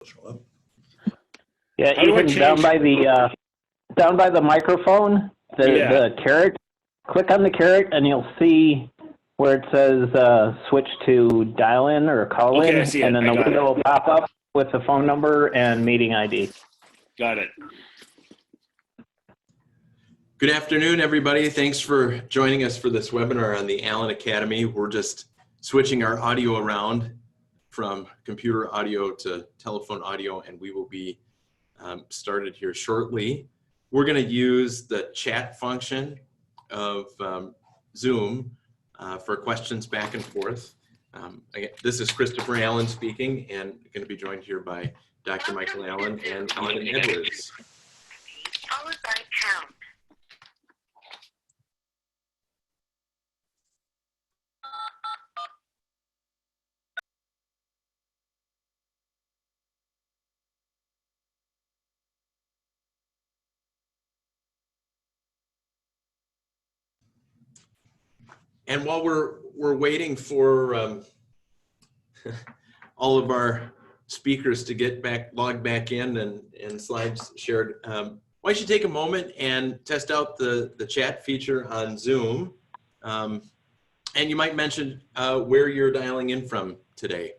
show up. Yeah, even down by the microphone, the caret. Click on the caret, and you'll see where it says switch to dial-in or call-in, Okay, I see it. and then the window will pop up with the phone number and meeting ID. Got it. Good afternoon, everybody. Thanks for joining us for this webinar on the Allen Academy. We're just switching our audio around from computer audio to telephone audio, and we will be started here shortly. We're going to use the chat function of Zoom for questions back and forth. This is Christopher Allen speaking, and going to be joined here by Dr. Michael Allen and Ethan Edwards. Followed by pound. And while we're waiting for all of our speakers to get logged back in and slides shared, why don't you take a moment and test out the chat feature on Zoom, and you might mention where you're dialing in from today.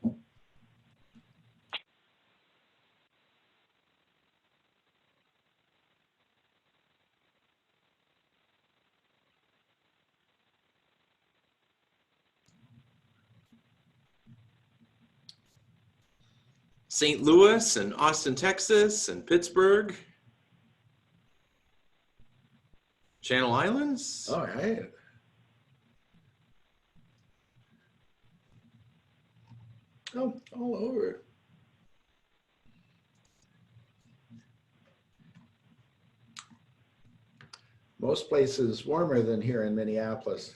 St. Louis and Austin, Texas, and Pittsburgh. Channel Islands. All right. Oh, all over. Most places warmer than here in Minneapolis,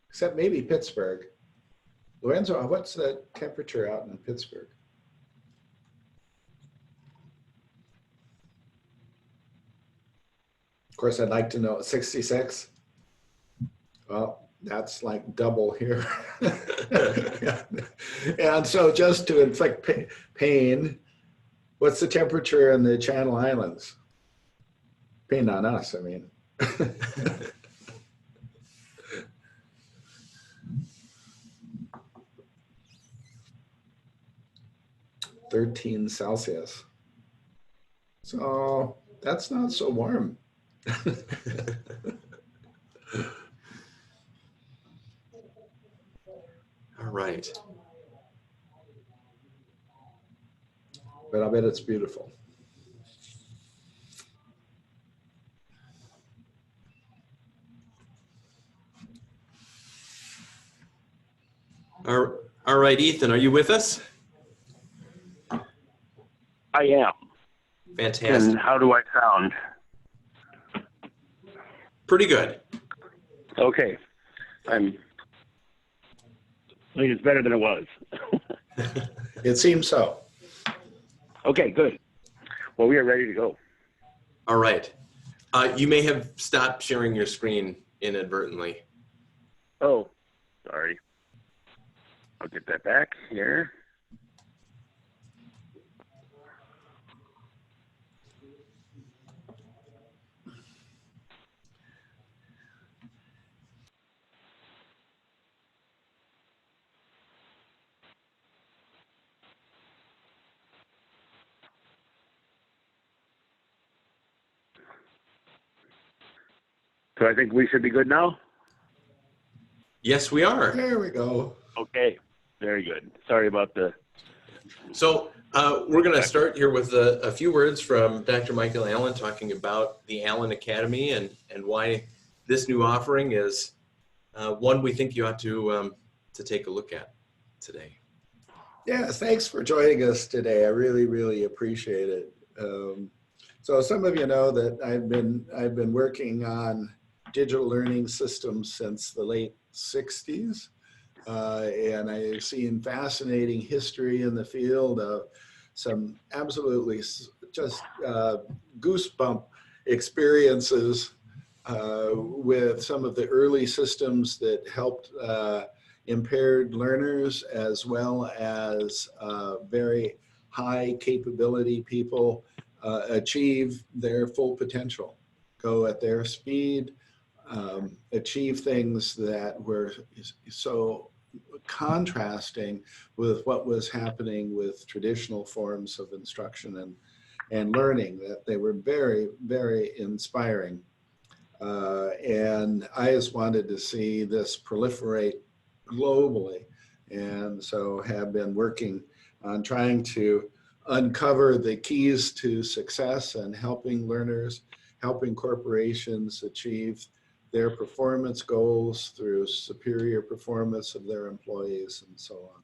except maybe Pittsburgh. Lorenzo, what's the temperature out in Pittsburgh? Of course, I'd like to know, 66? Well, that's like double here. And so just to inflict pain, what's the temperature in the Channel Islands? Pain on us, I mean. 13 Celsius. So that's not so warm. All right. But I bet it's beautiful. All right, Ethan, are you with us? I am. Fantastic. And how do I sound? Pretty good. Okay. I think it's better than it was. It seems so. Okay, good. Well, we are ready to go. All right. You may have stopped sharing your screen inadvertently. Oh, sorry. I'll get that back here. So I think we should be good now? Yes, we are. There we go. Okay, very good. Sorry about the... So we're going to start here with a few words from Dr. Michael Allen talking about the Allen Academy and why this new offering is one we think you ought to take a look at today. Yes, thanks for joining us today. I really, really appreciate it. So some of you know that I've been working on digital learning systems since the late 60s. And I've seen fascinating history in the field of some absolutely just goosebump experiences with some of the early systems that helped impaired learners, as well as very high capability people achieve their full potential, go at their speed, achieve things that were so contrasting with what was happening with traditional forms of instruction and learning, that they were very, very inspiring. And I just wanted to see this proliferate globally. And so have been working on trying to uncover the keys to success and helping learners, helping corporations achieve their performance goals through superior performance of their employees and so on.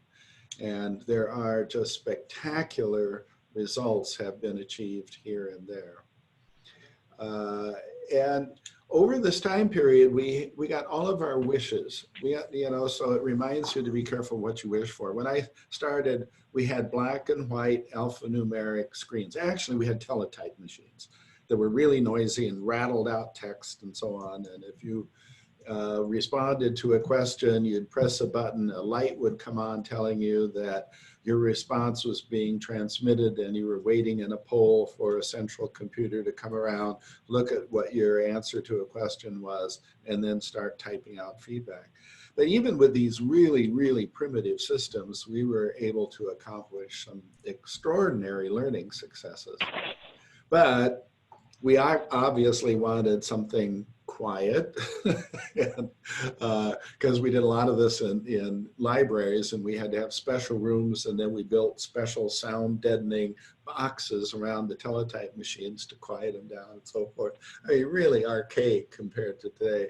And there are just spectacular results have been achieved here and there. And over this time period, we got all of our wishes. We got, you know, so it reminds you to be careful what you wish for. When I started, we had black and white alphanumeric screens. Actually, we had teletype machines that were really noisy and rattled out text and so on. And if you responded to a question, you'd press a button, a light would come on telling you that your response was being transmitted and you were waiting in a poll for a central computer to come around, look at what your answer to a question was, and then start typing out feedback. But even with these really, really primitive systems, we were able to accomplish some extraordinary learning successes. But we obviously wanted something quiet because we did a lot of this in libraries, and we had to have special rooms, and then we built special sound deadening boxes around the teletype machines to quiet them down and so forth. I mean, really archaic compared to today.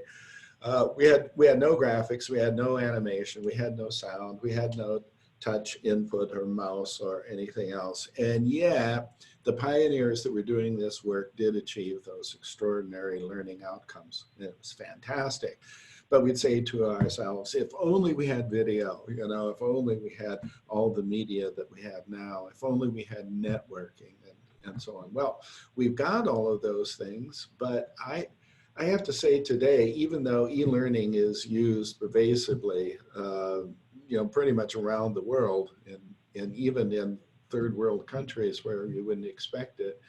We had no graphics, we had no animation, we had no sound, we had no touch input or mouse or anything else. And yet, the pioneers that were doing this work did achieve those extraordinary learning outcomes. It was fantastic. But we'd say to ourselves, if only we had video, you know, if only we had all the media that we have now, if only we had networking and so on. Well, we've got all of those things, but I have to say today, even though e-learning is used pervasively, you know, pretty much around the world, and even in third world countries where you wouldn't expect it,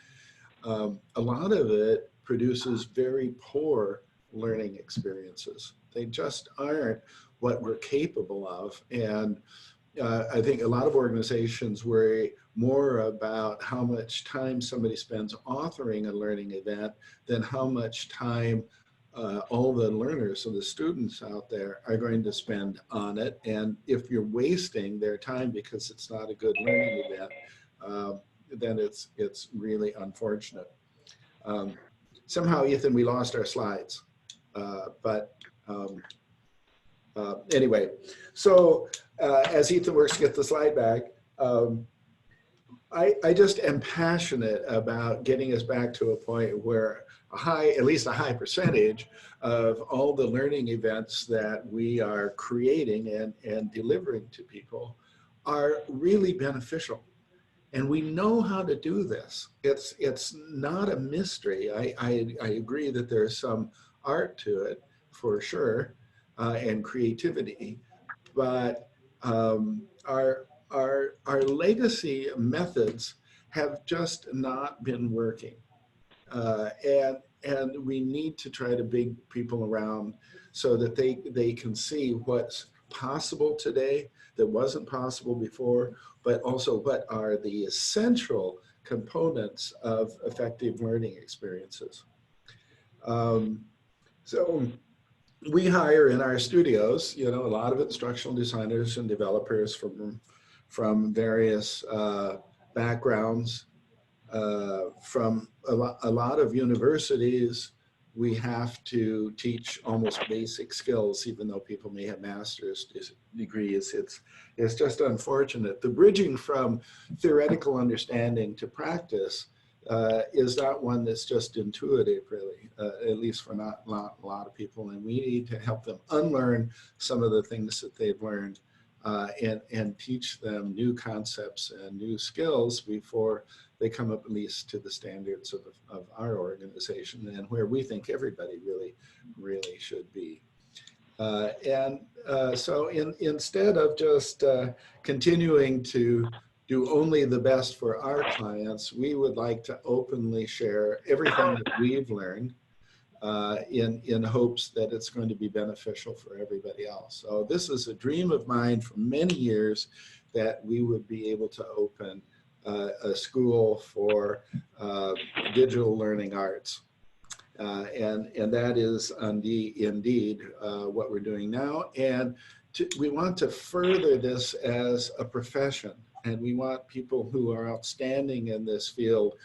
a lot of it produces very poor learning experiences. They just aren't what we're capable of. And I think a lot of organizations worry more about how much time somebody spends authoring a learning event than how much time all the learners and the students out there are going to spend on it. And if you're wasting their time because it's not a good learning event, then it's really unfortunate. Somehow, Ethan, we lost our slides. Anyway, so as Ethan works to get the slide back, I just am passionate about getting us back to a point where at least a high percentage of all the learning events that we are creating and delivering to people are really beneficial. And we know how to do this. It's not a mystery. I agree that there's some art to it for sure, and creativity, but our legacy methods have just not been working. And we need to try to bring people around so that they can see what's possible today that wasn't possible before, but also what are the essential components of effective learning experiences. So we hire in our studios, you know, a lot of instructional designers and developers from various backgrounds. From a lot of universities, we have to teach almost basic skills, even though people may have master's degrees. It's just unfortunate. The bridging from theoretical understanding to practice is not one that's just intuitive, really, at least for not a lot of people. And we need to help them unlearn some of the things that they've learned and teach them new concepts and new skills before they come up at least to the standards of our organization and where we think everybody really should be. So instead of just continuing to do only the best for our clients. We would like to openly share everything that we've learned in hopes that it's going to be beneficial for everybody else. So this is a dream of mine for many years, that we would be able to open a school for digital learning arts. And that is indeed what we're doing now. And we want to further this as a profession. And we want people who are outstanding in this field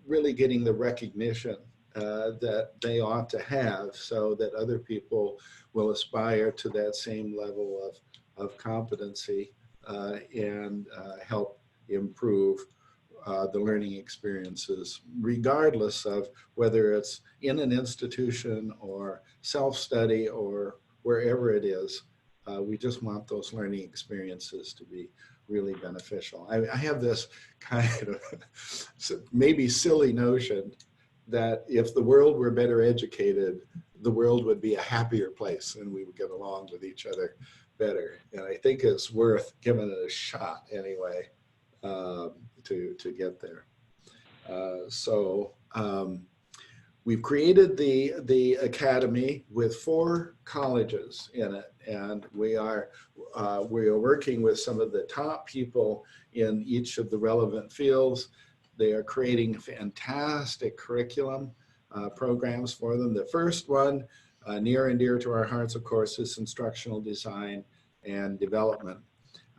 really getting the recognition that they ought to have, so that other people will aspire to that same level of competency and help improve the learning experiences, regardless of whether it's in an institution or self-study or wherever it is. We just want those learning experiences to be really beneficial. I have this kind of maybe silly notion that if the world were better educated, the world would be a happier place and we would get along with each other better. And I think it's worth giving it a shot anyway to get there. We've created the academy with 4 colleges in it, and we are working with some of the top people in each of the relevant fields. They are creating fantastic curriculum programs for them. The first one, near and dear to our hearts, of course, is instructional design and development.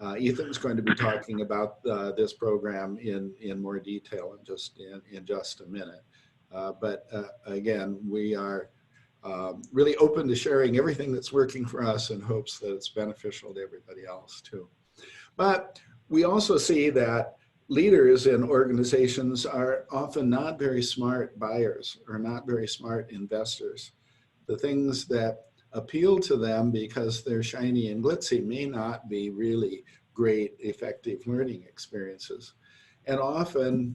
Ethan's going to be talking about this program in more detail in just a minute. But again, we are really open to sharing everything that's working for us in hopes that it's beneficial to everybody else too. But we also see that leaders in organizations are often not very smart buyers or not very smart investors. The things that appeal to them because they're shiny and glitzy may not be really great, effective learning experiences. And often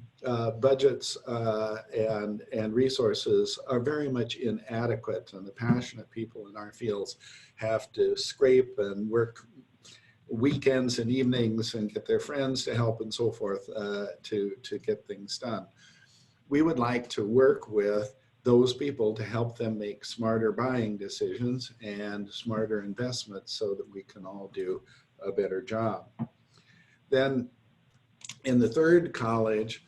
budgets and resources are very much inadequate, and the passionate people in our fields have to scrape and work weekends and evenings and get their friends to help and so forth to get things done. We would like to work with those people to help them make smarter buying decisions and smarter investments so that we can all do a better job. Then in the third college,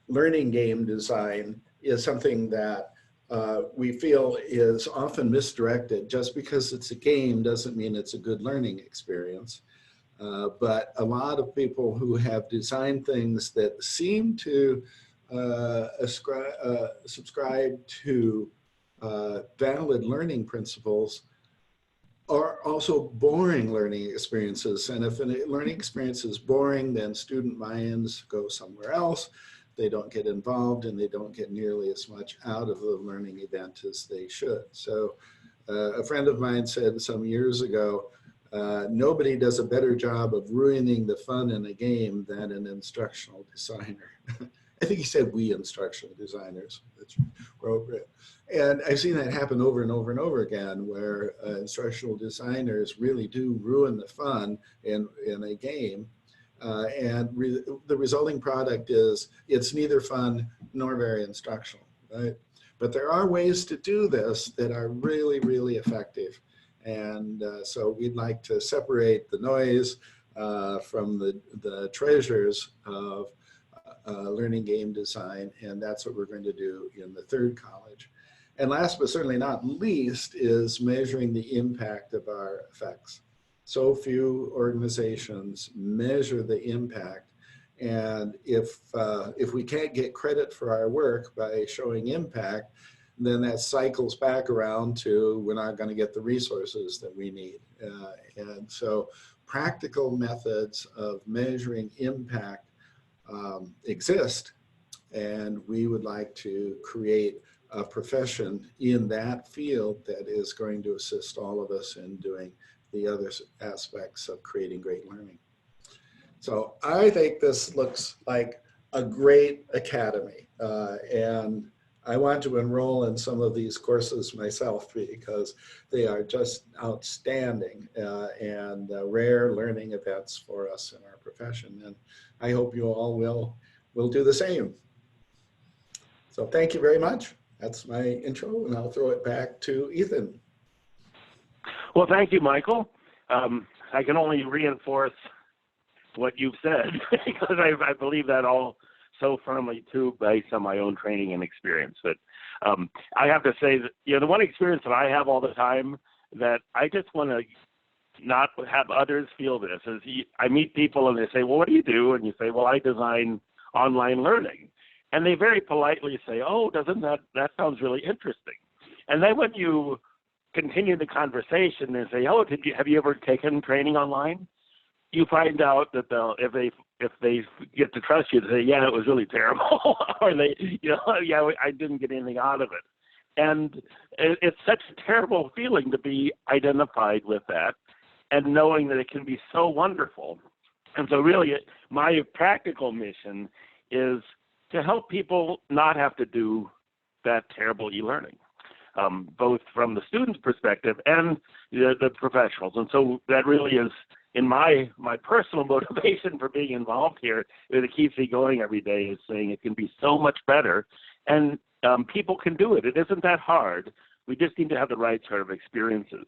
learning game design is something that we feel is often misdirected. Just because it's a game doesn't mean it's a good learning experience. But a lot of people who have designed things that seem to subscribe to valid learning principles are also boring learning experiences. And if a learning experience is boring, then student minds go somewhere else. They don't get involved and they don't get nearly as much out of the learning event as they should. So a friend of mine said some years ago, nobody does a better job of ruining the fun in a game than an instructional designer. I think he said we instructional designers. That's appropriate. And I've seen that happen over and over and over again, where instructional designers really do ruin the fun in a game. The resulting product is, it's neither fun nor very instructional, right? But there are ways to do this that are really, really effective. And so we'd like to separate the noise from the treasures of learning game design, and that's what we're going to do in the third college. And last but certainly not least is measuring the impact of our effects. So few organizations measure the impact, and if we can't get credit for our work by showing impact, then that cycles back around to we're not going to get the resources that we need. And so practical methods of measuring impact exist, and we would like to create a profession in that field that is going to assist all of us in doing the other aspects of creating great learning. So I think this looks like a great academy, and I want to enroll in some of these courses myself because they are just outstanding and rare learning events for us in our profession. And I hope you all will do the same. So thank you very much. That's my intro, and I'll throw it back to Ethan. Well, thank you, Michael. I can only reinforce what you've said because I believe that all so firmly too, based on my own training and experience. But I have to say that, you know, the one experience that I have all the time that I just want to not have others feel this is I meet people and they say, well, what do you do? And you say, well, I design online learning. And they very politely say, oh, doesn't that sounds really interesting. And then when you continue the conversation and say, oh, have you ever taken training online? You find out that if they get to trust you, they say, yeah, it was really terrible, or they, you know, yeah, I didn't get anything out of it. And it's such a terrible feeling to be identified with that and knowing that it can be so wonderful. And so really my practical mission is to help people not have to do that terrible e-learning, both from the student's perspective and the professionals. And so that really is, in my personal motivation for being involved here, that keeps me going every day, is saying it can be so much better, and people can do it. It isn't that hard. We just need to have the right sort of experiences.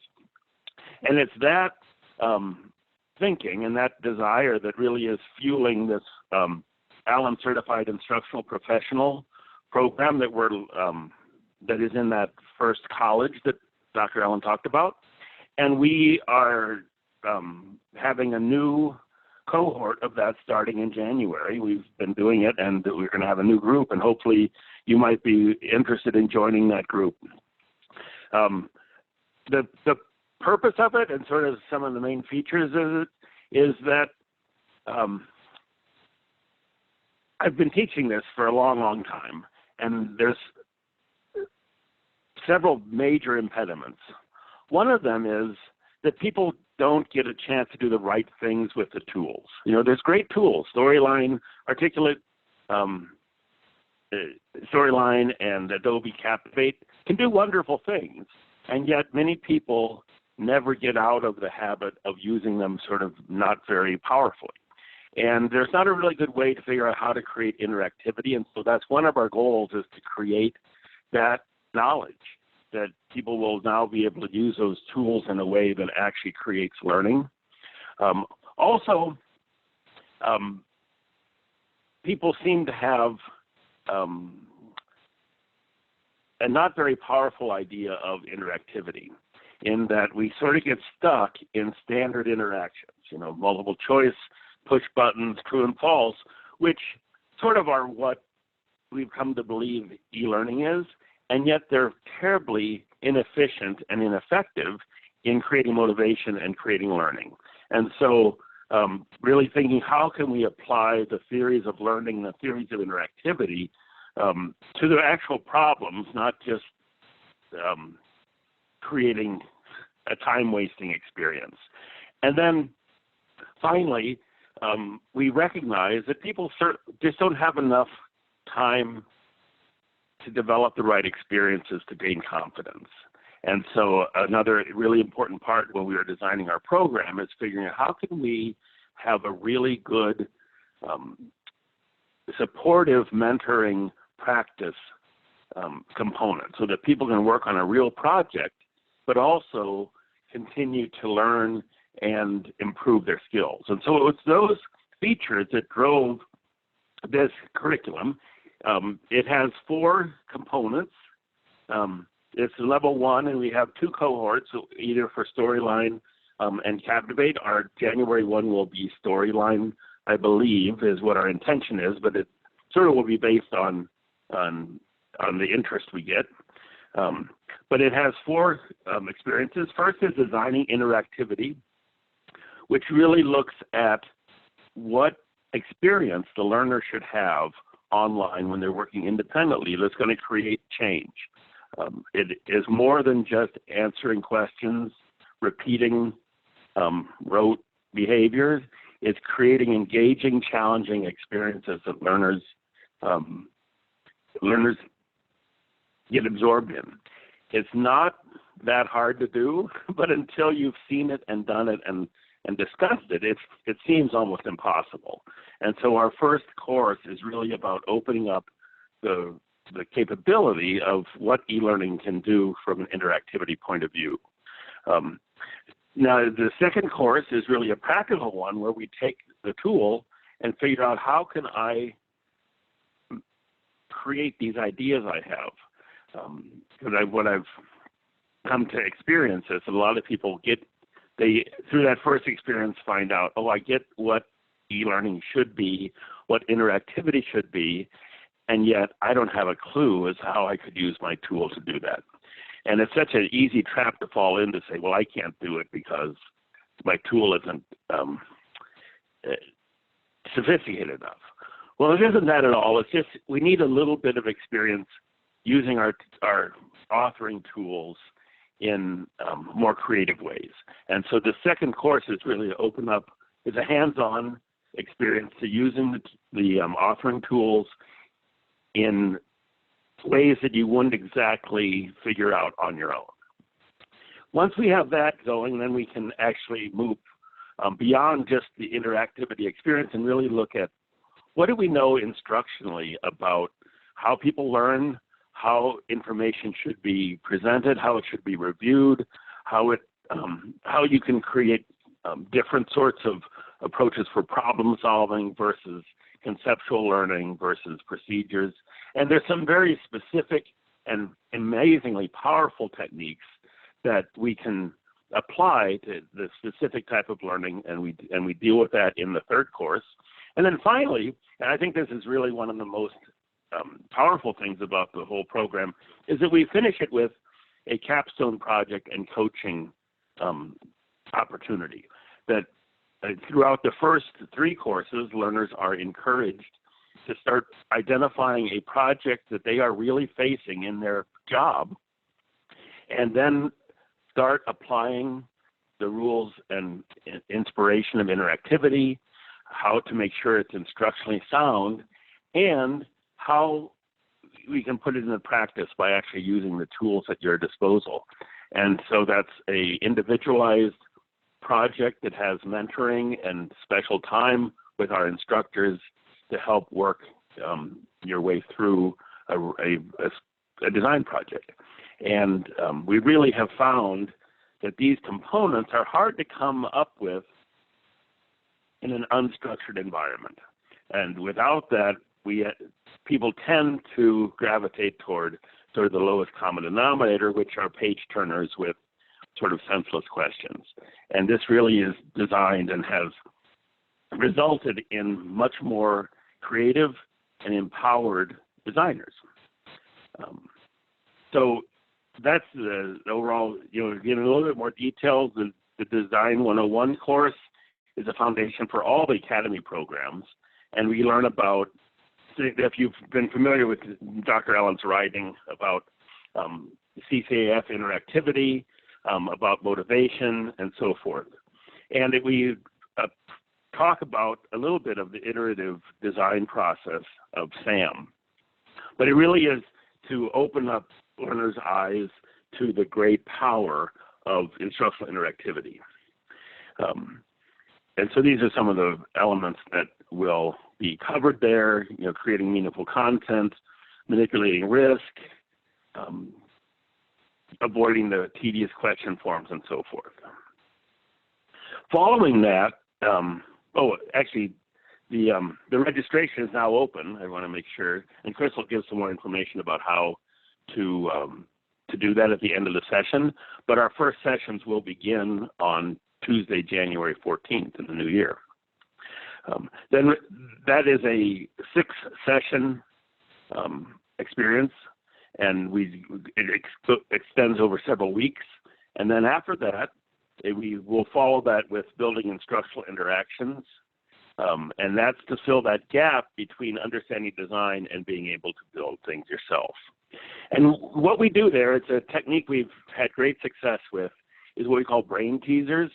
And it's that thinking and that desire that really is fueling this Allen Certified Instructional Professional program that is in that first college that Dr. Allen talked about. And we are having a new cohort of that starting in January. We've been doing it, and we're going to have a new group, and hopefully you might be interested in joining that group. The purpose of it and sort of some of the main features of it is that I've been teaching this for a long, long time, and there's several major impediments. One of them is that people don't get a chance to do the right things with the tools. You know, there's great tools, Storyline, Articulate, Storyline, and Adobe Captivate can do wonderful things, and yet many people never get out of the habit of using them sort of not very powerfully. And there's not a really good way to figure out how to create interactivity, and so that's one of our goals, is to create that knowledge, that people will now be able to use those tools in a way that actually creates learning. Also, people seem to have a not very powerful idea of interactivity, in that we sort of get stuck in standard interactions, you know, multiple choice, push buttons, true and false, which sort of are what we've come to believe e-learning is, and yet they're terribly inefficient and ineffective in creating motivation and creating learning. And so really thinking, how can we apply the theories of learning, the theories of interactivity to the actual problems, not just creating a time-wasting experience. And then finally, we recognize that people just don't have enough time to develop the right experiences to gain confidence. And so another really important part when we were designing our program is figuring out how can we have a really good supportive mentoring practice component, so that people can work on a real project, but also continue to learn and improve their skills. And so it was those features that drove this curriculum. It has 4 components. It's level 1, and we have 2 cohorts, either for Storyline and Captivate. Our January 1 will be Storyline, I believe, is what our intention is, but it sort of will be based on the interest we get. But it has 4 experiences. First is designing interactivity, which really looks at what experience the learner should have online when they're working independently that's going to create change. It is more than just answering questions, repeating rote behaviors. It's creating engaging, challenging experiences that learners get absorbed in. It's not that hard to do, but until you've seen it and done it and discussed it, it seems almost impossible. And so our first course is really about opening up the capability of what e-learning can do from an interactivity point of view. Now, the second course is really a practical one where we take the tool and figure out how can I create these ideas I have. Because what I've come to experience is a lot of people through that first experience find out, oh, I get what e-learning should be, what interactivity should be, and yet I don't have a clue as how I could use my tool to do that. And it's such an easy trap to fall in to say, well, I can't do it because my tool isn't sophisticated enough. Well, it isn't that at all. It's just we need a little bit of experience using our authoring tools in more creative ways. And so the second course is really to open up, is a hands-on experience to using the authoring tools in ways that you wouldn't exactly figure out on your own. Once we have that going, then we can actually move beyond just the interactivity experience and really look at what do we know instructionally about how people learn, how information should be presented, how it should be reviewed, how you can create different sorts of approaches for problem solving versus conceptual learning versus procedures. And there's some very specific and amazingly powerful techniques that we can apply to the specific type of learning, and we deal with that in the third course. And then finally, and I think this is really one of the most powerful things about the whole program, is that we finish it with a capstone project and coaching opportunity. That throughout the first three courses, learners are encouraged to start identifying a project that they are really facing in their job, and then start applying the rules and inspiration of interactivity, how to make sure it's instructionally sound, and how we can put it into practice by actually using the tools at your disposal. And so that's a individualized project that has mentoring and special time with our instructors to help work your way through a design project. And we really have found that these components are hard to come up with in an unstructured environment. And without that, people tend to gravitate toward sort of the lowest common denominator, which are page turners with sort of senseless questions. And this really is designed and has resulted in much more creative and empowered designers. So that's the overall, getting a little bit more details. The Design 101 course is a foundation for all the Academy programs. And we learn about, if you've been familiar with Dr. Allen's writing about CCAF interactivity, about motivation, and so forth. And we talk about a little bit of the iterative design process of SAM. But it really is to open up learners' eyes to the great power of instructional interactivity. And so these are some of the elements that will be covered there, creating meaningful content, manipulating risk, avoiding the tedious question forms, and so forth. Following that, the registration is now open. I want to make sure, and Chris will give some more information about how to do that at the end of the session. But our first sessions will begin on Tuesday, January 14th in the new year. Then that is a 6-session experience, and it extends over several weeks. And then after that, we will follow that with building instructional interactions, and that's to fill that gap between understanding design and being able to build things yourself. And what we do there, it's a technique we've had great success with, is what we call brain teasers,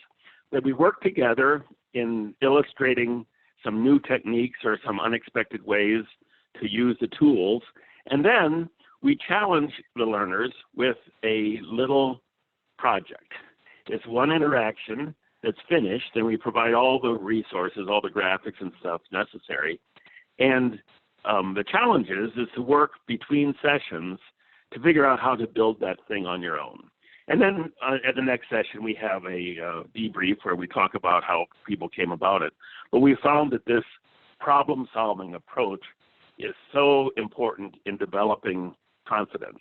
that we work together in illustrating some new techniques or some unexpected ways to use the tools. And then we challenge the learners with a little project. It's one interaction that's finished, and we provide all the resources, all the graphics and stuff necessary. And the challenge is to work between sessions to figure out how to build that thing on your own. And then at the next session, we have a debrief where we talk about how people came about it. But we found that this problem-solving approach is so important in developing confidence.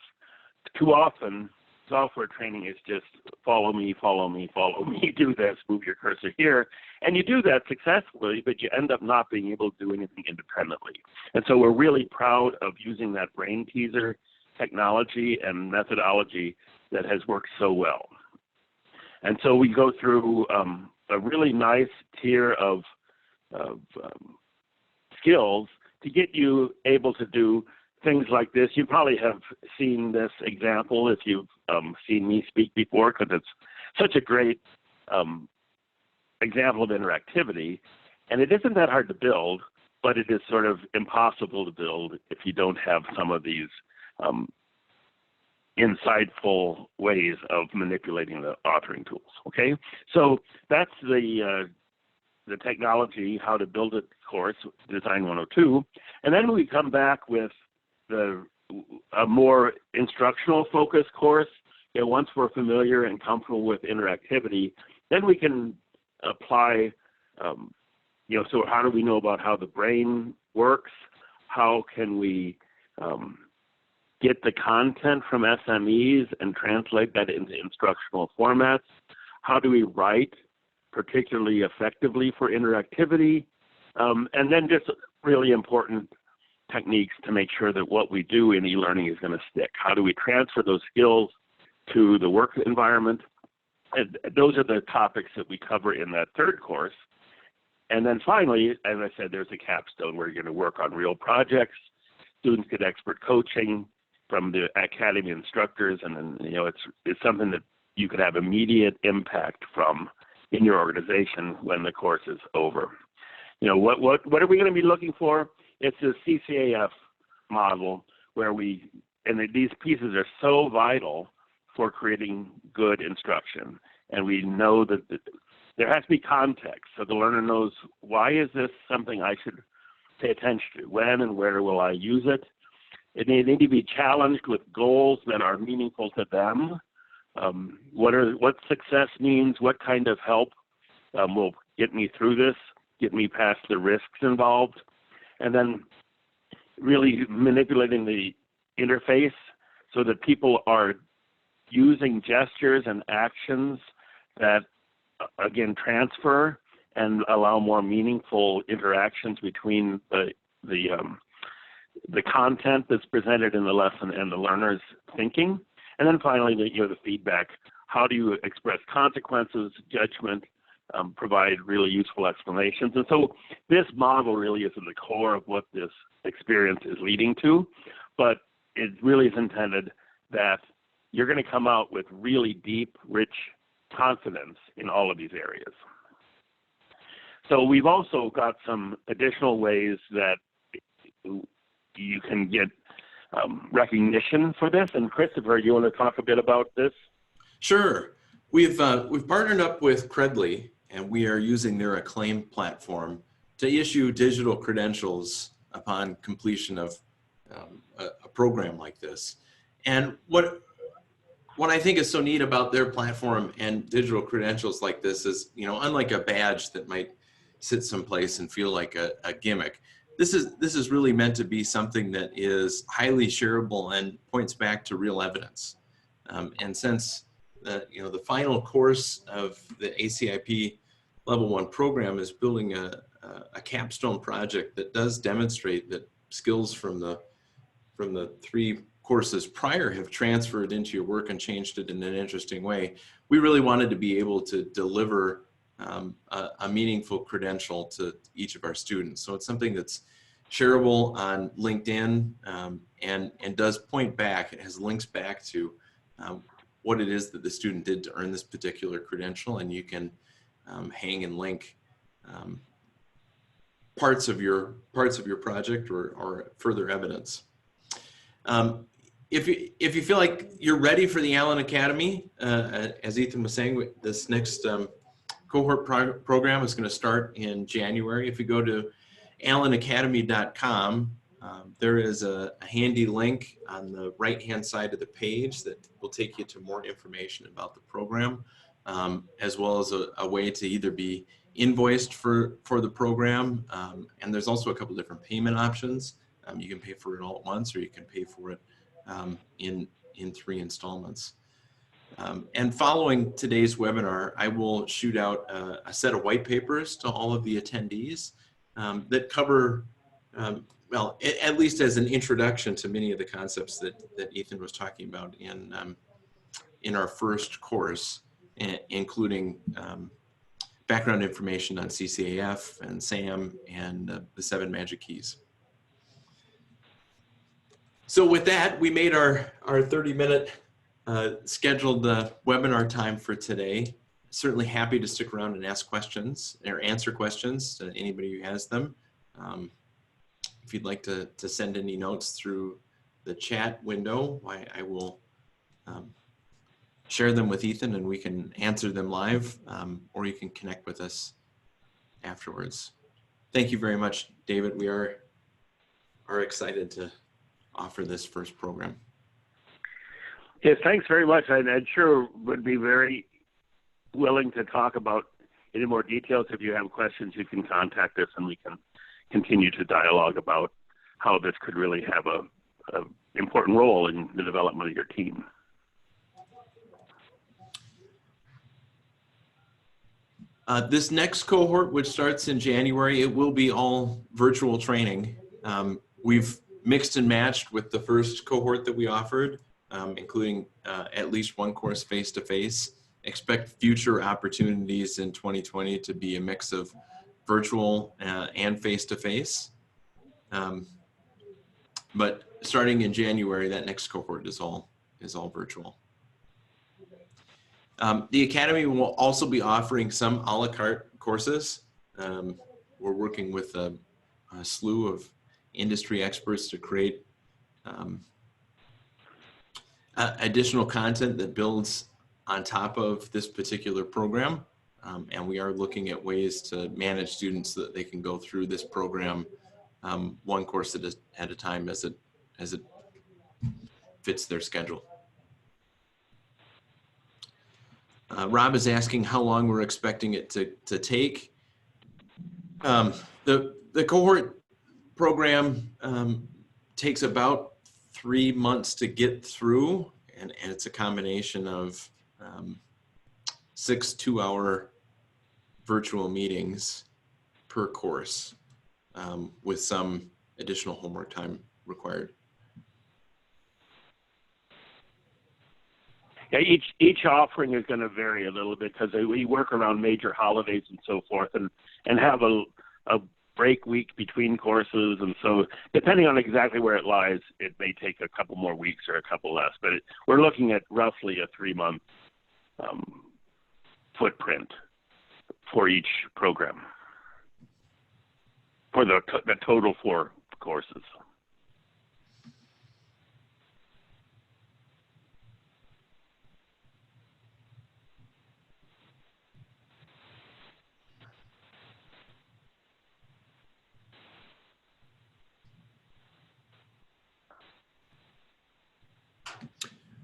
Too often, software training is just follow me, follow me, follow me, do this, move your cursor here. And you do that successfully, but you end up not being able to do anything independently. And so we're really proud of using that brain teaser technology and methodology that has worked so well. And so we go through a really nice tier of skills to get you able to do things like this. You probably have seen this example if you've seen me speak before, because it's such a great example of interactivity. And it isn't that hard to build, but it is sort of impossible to build if you don't have some of these insightful ways of manipulating the authoring tools. Okay, so that's the technology, how to build a course, Design 102, and then we come back with a more instructional focused course. Once we're familiar and comfortable with interactivity, then we can apply. So how do we know about how the brain works? How can we get the content from SMEs and translate that into instructional formats? How do we write particularly effectively for interactivity? And then just really important techniques to make sure that what we do in e-learning is going to stick. How do we transfer those skills to the work environment? And those are the topics that we cover in that third course. And then finally, as I said, there's a capstone where you're going to work on real projects. Students get expert coaching from the academy instructors, and then it's something that you could have immediate impact from in your organization when the course is over. What are we going to be looking for? It's a CCAF model where these pieces are so vital for creating good instruction, and we know that there has to be context, so the learner knows, why is this something I should pay attention to? When and where will I use it? They need to be challenged with goals that are meaningful to them. What success means, what kind of help will get me through this, get me past the risks involved, and then really manipulating the interface so that people are using gestures and actions that, again, transfer and allow more meaningful interactions between the content that's presented in the lesson and the learner's thinking. And then finally, the feedback. How do you express consequences, judgment, provide really useful explanations? And so this model really is at the core of what this experience is leading to, but it really is intended that you're going to come out with really deep, rich confidence in all of these areas. So we've also got some additional ways that you can get recognition for this. And Christopher, you want to talk a bit about this? Sure. We've partnered up with Credly, and we are using their Acclaim platform to issue digital credentials upon completion of a program like this. And what I think is so neat about their platform and digital credentials like this is, unlike a badge that might sit someplace and feel like a gimmick, this is really meant to be something that is highly shareable and points back to real evidence. And since the final course of the ACIP Level 1 program is building a capstone project that does demonstrate that skills from the 3 courses prior have transferred into your work and changed it in an interesting way, we really wanted to be able to deliver a meaningful credential to each of our students. So it's something that's shareable on LinkedIn and does point back. It has links back to what it is that the student did to earn this particular credential, and you can hang and link parts of your project or further evidence. if you feel like you're ready for the Allen Academy, as Ethan was saying, this next cohort program is going to start in January. If you go to allenacademy.com, there is a handy link on the right-hand side of the page that will take you to more information about the program, as well as a way to either be invoiced for the program. And there's also a couple different payment options. You can pay for it all at once, or you can pay for it in 3 installments. And following today's webinar, I will shoot out a set of white papers to all of the attendees that cover, well, at least as an introduction to many of the concepts that Ethan was talking about in our first course, including background information on CCAF and SAM and the 7 magic keys. So with that, we made our 30-minute scheduled webinar time for today. Certainly happy to stick around and ask questions or answer questions to anybody who has them. If you'd like to send any notes through the chat window, I will share them with Ethan and we can answer them live, or you can connect with us afterwards. Thank you very much, David. We are excited to offer this first program. Yes, thanks very much. I sure would be very willing to talk about any more details. If you have questions, you can contact us and we can continue to dialogue about how this could really have a important role in the development of your team. This next cohort, which starts in January, it will be all virtual training. We've mixed and matched with the first cohort that we offered, including at least one course face-to-face. Expect future opportunities in 2020 to be a mix of virtual and face-to-face. But starting in January, that next cohort is all virtual. The Academy will also be offering some a la carte courses. We're working with a slew of industry experts to create additional content that builds on top of this particular program. And we are looking at ways to manage students so that they can go through this program one course at a time as it fits their schedule. Rob is asking how long we're expecting it to take. The cohort program takes about 3 months to get through, and it's a combination of 6 2-hour virtual meetings per course, with some additional homework time required. Yeah, each offering is going to vary a little bit because we work around major holidays and so forth, and have a break week between courses, and so depending on exactly where it lies, it may take a couple more weeks or a couple less. But we're looking at roughly a 3-month footprint for each program for the total 4 courses.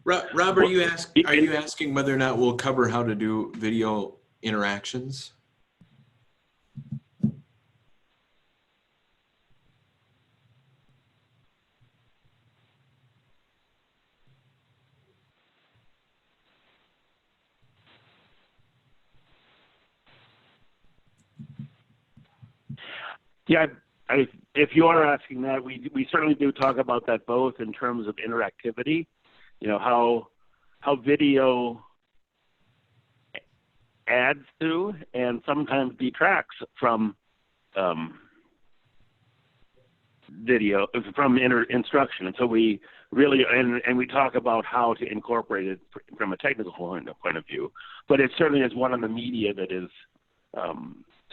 Rob, are you asking whether or not we'll cover how to do video interactions? Yeah, if you are asking that, we certainly do talk about that both in terms of interactivity, you know, how video adds to and sometimes detracts from video, from instruction. And so we really, and we talk about how to incorporate it from a technical point of view, but it certainly is one of the media that is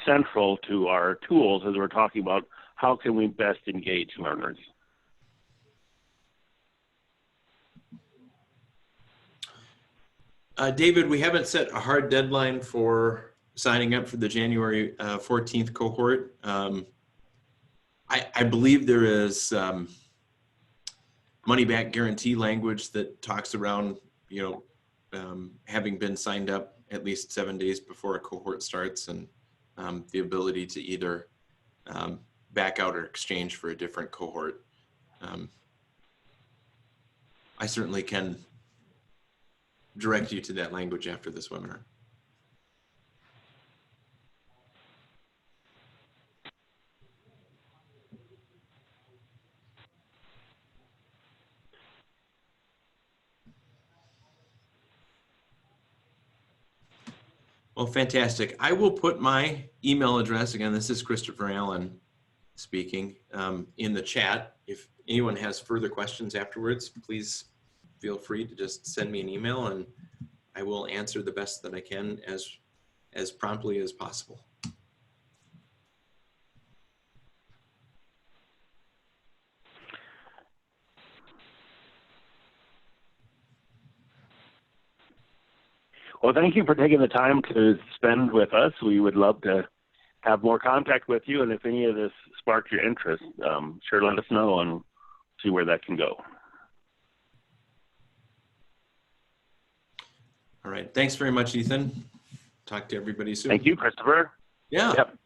central to our tools as we're talking about how can we best engage learners. David, we haven't set a hard deadline for signing up for the January 14th cohort. I believe there is money back guarantee language that talks around, having been signed up at least 7 days before a cohort starts, and the ability to either back out or exchange for a different cohort. I certainly can direct you to that language after this webinar. Well, fantastic. I will put my email address, again, this is Christopher Allen speaking, in the chat. If anyone has further questions afterwards, please feel free to just send me an email and I will answer the best that I can as promptly as possible. Well, thank you for taking the time to spend with us. We would love to have more contact with you, and if any of this sparks your interest, sure let us know and see where that can go. All right. Thanks very much, Ethan. Talk to everybody soon. Thank you, Christopher. Yeah. Yep.